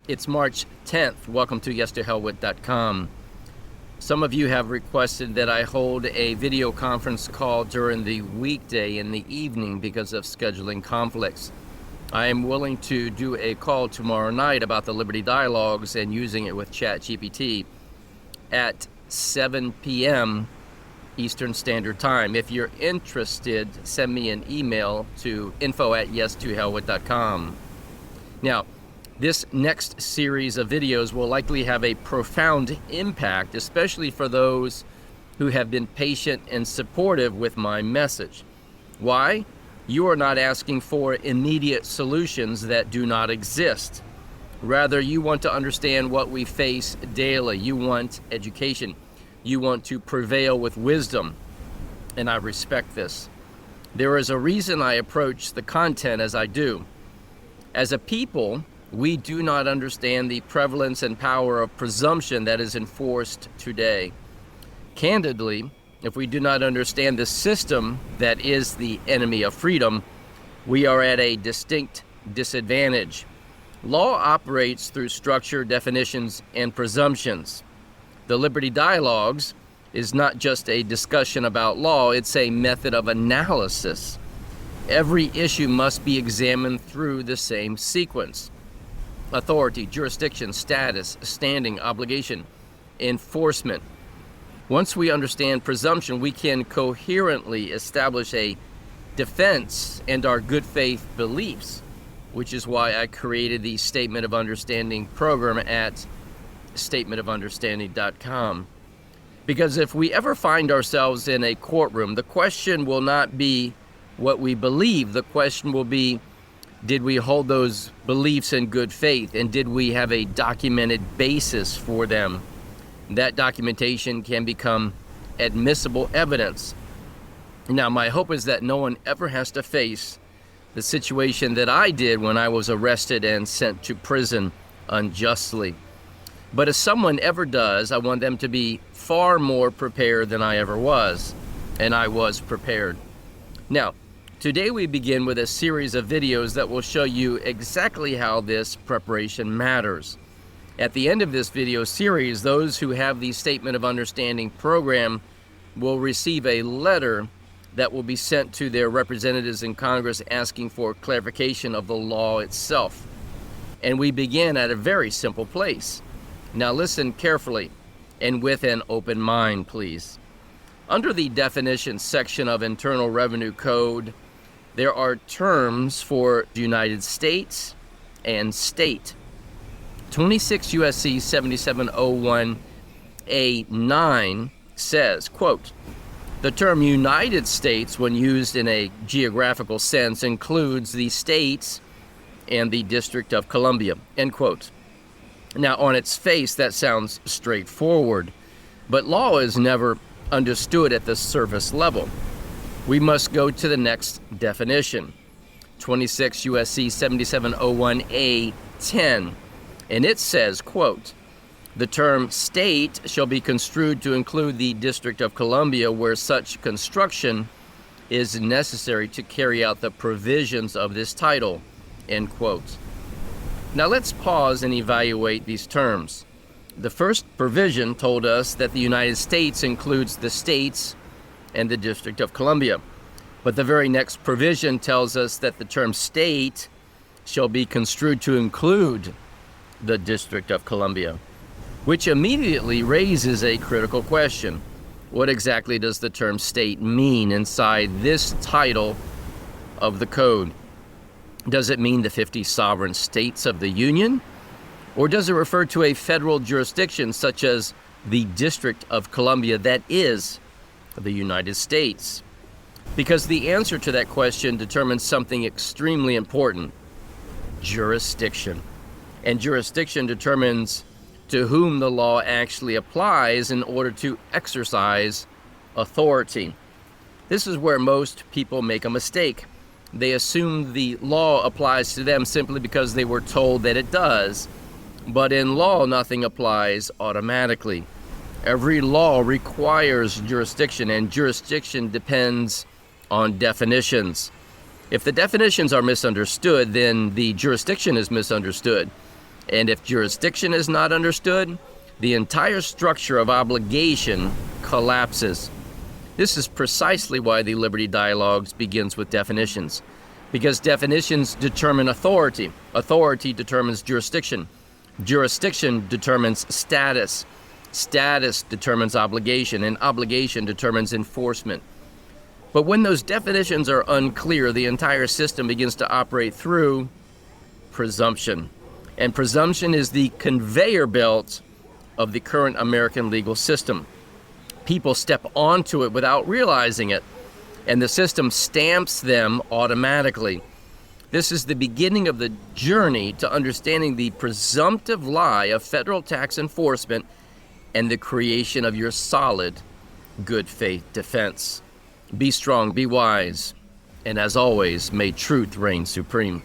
It's March 10th. Welcome to YesToHellWith.com. Some of you have requested that I hold a video conference call during the weekday in the evening because of scheduling conflicts. I am willing to do a call tomorrow night about the Liberty Dialogues and using it with ChatGPT at 7 p.m. Eastern Standard Time. If you're interested, send me an email to info@YesToHellWith.com. Now, this next series of videos will likely have a profound impact, especially for those who have been patient and supportive with my message. Why? You are not asking for immediate solutions that do not exist. Rather, you want to understand what we face daily. You want education. You want to prevail with wisdom, and I respect this. There is a reason I approach the content as I do. As a people, we do not understand the prevalence and power of presumption that is enforced today. Candidly, if we do not understand the system that is the enemy of freedom, we are at a distinct disadvantage. Law operates through structure, definitions, and presumptions. The Liberty Dialogues is not just a discussion about law, it's a method of analysis. Every issue must be examined through the same sequence: authority, jurisdiction, status, standing, obligation, enforcement. Once we understand presumption, we can coherently establish a defense and our good faith beliefs, which is why I created the Statement of Understanding program at statementofunderstanding.com. Because if we ever find ourselves in a courtroom, the question will not be what we believe. The question will be, did we hold those beliefs in good faith, and did we have a documented basis for them? That documentation can become admissible evidence. Now, my hope is that no one ever has to face the situation that I did when I was arrested and sent to prison unjustly. But if someone ever does, I want them to be far more prepared than I ever was, and I was prepared. Now, today we begin with a series of videos that will show you exactly how this preparation matters. At the end of this video series, those who have the Statement of Understanding program will receive a letter that will be sent to their representatives in Congress asking for clarification of the law itself. And we begin at a very simple place. Now listen carefully and with an open mind, please. Under the definitions section of Internal Revenue Code, there are terms for United States and state. 26 U.S.C. 7701A9 says, quote, "The term United States, when used in a geographical sense, includes the states and the District of Columbia," end quote. Now, on its face, that sounds straightforward, but law is never understood at the surface level. We must go to the next definition, 26 U.S.C. 7701A10, and it says, quote, "The term state shall be construed to include the District of Columbia where such construction is necessary to carry out the provisions of this title," end quote. Now let's pause and evaluate these terms. The first provision told us that the United States includes the states and the District of Columbia. But the very next provision tells us that the term state shall be construed to include the District of Columbia, which immediately raises a critical question. What exactly does the term state mean inside this title of the code? Does it mean the 50 sovereign states of the Union? Or does it refer to a federal jurisdiction such as the District of Columbia that is the United States? Because the answer to that question determines something extremely important: jurisdiction. And jurisdiction determines to whom the law actually applies in order to exercise authority. This is where most people make a mistake. They assume the law applies to them simply because they were told that it does. But in law, nothing applies automatically. Every law requires jurisdiction, and jurisdiction depends on definitions. If the definitions are misunderstood, then the jurisdiction is misunderstood. And if jurisdiction is not understood, the entire structure of obligation collapses. This is precisely why the Liberty Dialogues begins with definitions, because definitions determine authority. Authority determines jurisdiction. Jurisdiction determines status. Status determines obligation, and obligation determines enforcement. But when those definitions are unclear, the entire system begins to operate through presumption. And presumption is the conveyor belt of the current American legal system. People step onto it without realizing it, and the system stamps them automatically. This is the beginning of the journey to understanding the presumptive lie of federal tax enforcement and the creation of your solid, good faith defense. Be strong, be wise, and as always, may truth reign supreme.